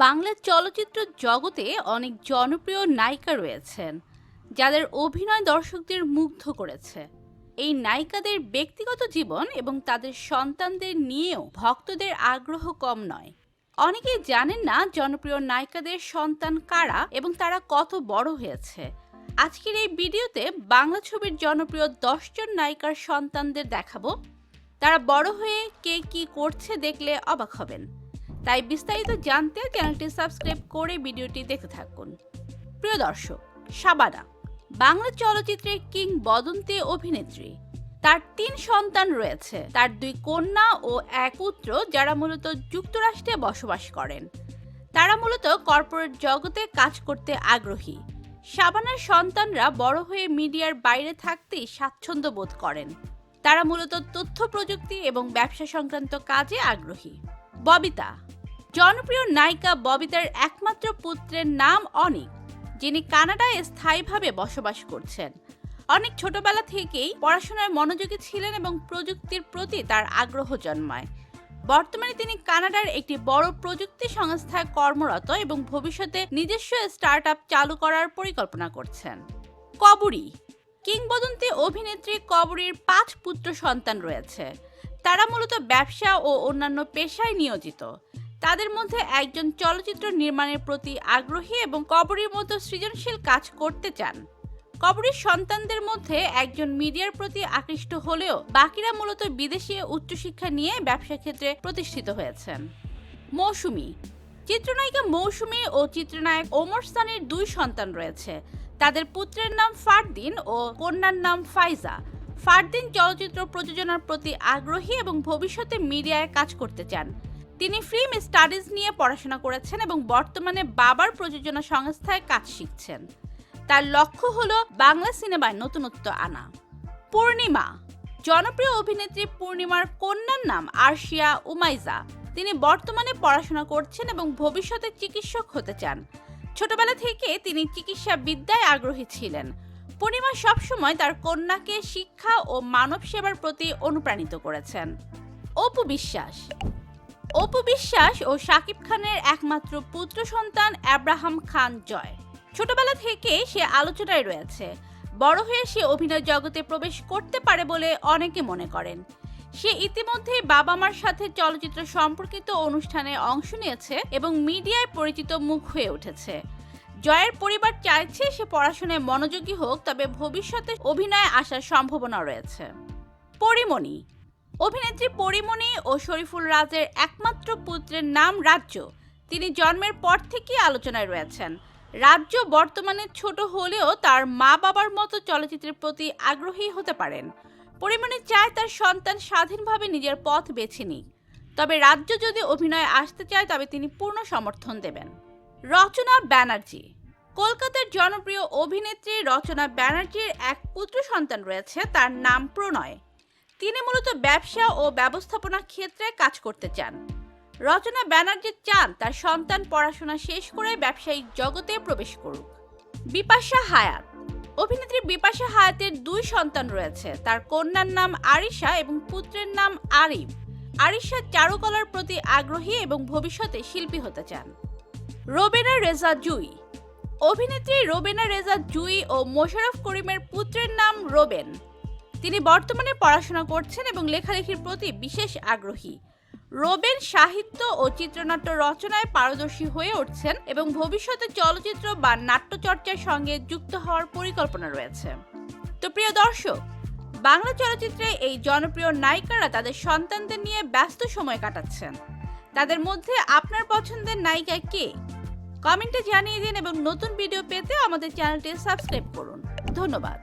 বাংলা চলচ্চিত্র জগতে অনেক জনপ্রিয় নায়িকা রয়েছেন যাদের অভিনয় দর্শকদের মুগ্ধ করেছে। এই নায়িকাদের ব্যক্তিগত জীবন এবং তাদের সন্তানদের নিয়েও ভক্তদের আগ্রহ কম নয়। অনেকেই জানেন না জনপ্রিয় নায়িকাদের সন্তান কারা এবং তারা কত বড় হয়েছে। আজকের এই ভিডিওতে বাংলা ছবির জনপ্রিয় 10 জন নায়িকার সন্তানদের দেখাবো। তারা বড় হয়ে কে কি করছে দেখলে অবাক হবেন। তাই বিস্তারিত জানতে চ্যানেলটি সাবস্ক্রাইব করে ভিডিওটি দেখতে থাকুন। প্রিয় দর্শক, শাবানা বাংলা চলচ্চিত্রের কিংবদন্তি অভিনেত্রী। তার 3 সন্তান রয়েছে, তার 2 কন্যা ও 1 পুত্র যারা মূলত যুক্তরাষ্ট্রে বসবাস করেন। তারা মূলত কর্পোরেট জগতে কাজ করতে আগ্রহী। শাবানার সন্তানরা বড় হয়ে মিডিয়ার বাইরে থাকতেই স্বাচ্ছন্দ্য বোধ করেন। তারা মূলত তথ্য প্রযুক্তি এবং ব্যবসা সংক্রান্ত কাজে আগ্রহী। ববিতা জনপ্রিয় নায়িকা ববিতার একমাত্র পুত্রের নাম অনিক, যিনি কানাডায় স্থায়ীভাবে বসবাস করছেন। অনেক ছোটবেলা থেকেই পড়াশোনায় মনোযোগী ছিলেন এবং প্রযুক্তির প্রতি তার আগ্রহ জন্মায়। বর্তমানে তিনি কানাডার একটি বড় প্রযুক্তি সংস্থায় কর্মরত এবং ভবিষ্যতে নিজস্ব স্টার্টআপ চালু করার পরিকল্পনা করছেন। কবরী কিংবদন্তি অভিনেত্রী কবরীর 5 পুত্র সন্তান রয়েছে। তারা মূলত ব্যবসা ও অন্যান্য পেশায় নিয়োজিত। তাদের মধ্যে একজন চলচ্চিত্র নির্মাণের প্রতি আগ্রহী এবং কবরীর মতো সৃজনশীল কাজ করতে চান। কবরীর সন্তানদের মধ্যে একজন মিডিয়ার প্রতি আকৃষ্ট হলেও বাকিরা মূলত বিদেশে উচ্চশিক্ষা নিয়ে ব্যবসা ক্ষেত্রে প্রতিষ্ঠিত হয়েছেন। মৌসুমী চিত্রনায়িকা মৌসুমী ও চিত্রনায়ক ওমর সানির 2 সন্তান রয়েছে। তাদের পুত্রের নাম ফারদিন ও কন্যার নাম ফাইজা। ফারদিন চলচ্চিত্র প্রযোজনার প্রতি আগ্রহী এবং ভবিষ্যতে মিডিয়ায় কাজ করতে চান। তিনি ফিল্ম স্টাডিজ নিয়ে পড়াশোনা করেছেন এবং বর্তমানে বাবার প্রযোজনা সংস্থায় কাজ শিখছেন। তার লক্ষ্য হলো বাংলা সিনেমায় নতুনত্ব আনা। পূর্ণিমা জনপ্রিয় অভিনেত্রী পূর্ণিমার কন্যার নাম আরশিয়া উমাইজা। তিনি বর্তমানে পড়াশোনা করছেন এবং ভবিষ্যতে চিকিৎসক হতে চান। ছোটবেলা থেকে তিনি চিকিৎসা বিদ্যায় আগ্রহী ছিলেন। পূর্ণিমা সবসময় তার কন্যাকে শিক্ষা ও মানব সেবার প্রতি অনুপ্রাণিত করেছেন। অপু বিশ্বাস অপু বিশ্বাস ও শাকিব খানের একমাত্র পুত্র সন্তান আব্রাহাম খান জয়। ছোটবেলা থেকে সে আলোচনায় রয়েছে। বড় হয়ে সে অভিনয় জগতে প্রবেশ করতে পারে বলে অনেকে মনে করেন। সে ইতিমধ্যে বাবা মার সাথে চলচ্চিত্র সম্পর্কিত অনুষ্ঠানে অংশ নিয়েছে এবং মিডিয়ায় পরিচিত মুখ হয়ে উঠেছে। জয়ের পরিবার চাইছে সে পড়াশোনায় মনোযোগী হোক, তবে ভবিষ্যতে অভিনয়ে আসার সম্ভাবনা রয়েছে। পরিমণি অভিনেত্রী পরিমণি ও শরীফুল রাজের একমাত্র পুত্রের নাম রাজ্য। তিনি জন্মের পর থেকেই আলোচনায় রয়েছেন। রাজ্য বর্তমানে ছোট হলেও তার মা বাবার মতো চলচ্চিত্রের প্রতি আগ্রহী হতে পারেন। পরিমণি চায় তার সন্তান স্বাধীনভাবে নিজের পথ বেছে নিক, তবে রাজ্য যদি অভিনয়ে আসতে চায় তবে তিনি পূর্ণ সমর্থন দেবেন। রচনা ব্যানার্জি কলকাতার জনপ্রিয় অভিনেত্রী রচনা ব্যানার্জির এক পুত্র সন্তান রয়েছে, তার নাম প্রণয়। তিনি মূলত ব্যবসা ও ব্যবস্থাপনা ক্ষেত্রে কাজ করতে চান। রচনা ব্যানার্জি চান তার সন্তান পড়াশোনা শেষ করে ব্যবসায়িক জগতে প্রবেশ করুক। বিপাশা হায়াত অভিনেত্রী বিপাশা হায়াতের 2 সন্তান রয়েছে। তার কন্যার নাম আরিশা এবং পুত্রের নাম আরিফ। আরিশা চারুকলার প্রতি আগ্রহী এবং ভবিষ্যতে শিল্পী হতে চান। রোবেনা রেজা জুই অভিনেত্রী রোবেনা রেজা জুই ও মোশাররফ করিমের পুত্রের নাম রোবেন। তিনি বর্তমানে পড়াশোনা করছেন এবং লেখালেখির প্রতি বিশেষ আগ্রহী। রোবেন সাহিত্য ও চিত্রনাট্য রচনায় পারদর্শী হয়ে উঠছেন এবং ভবিষ্যতে চলচ্চিত্র বা নাট্যচর্চার সঙ্গে যুক্ত হওয়ার পরিকল্পনা রয়েছে। তো প্রিয় দর্শক, বাংলা চলচ্চিত্রে এই জনপ্রিয় নায়িকারা তাদের সন্তানদের নিয়ে ব্যস্ত সময় কাটাচ্ছেন। তাদের মধ্যে আপনার পছন্দের নায়িকা কে? কমেন্টে জানিয়ে দিন এবং নতুন ভিডিও পেতে আমাদের চ্যানেলটি সাবস্ক্রাইব করুন। ধন্যবাদ।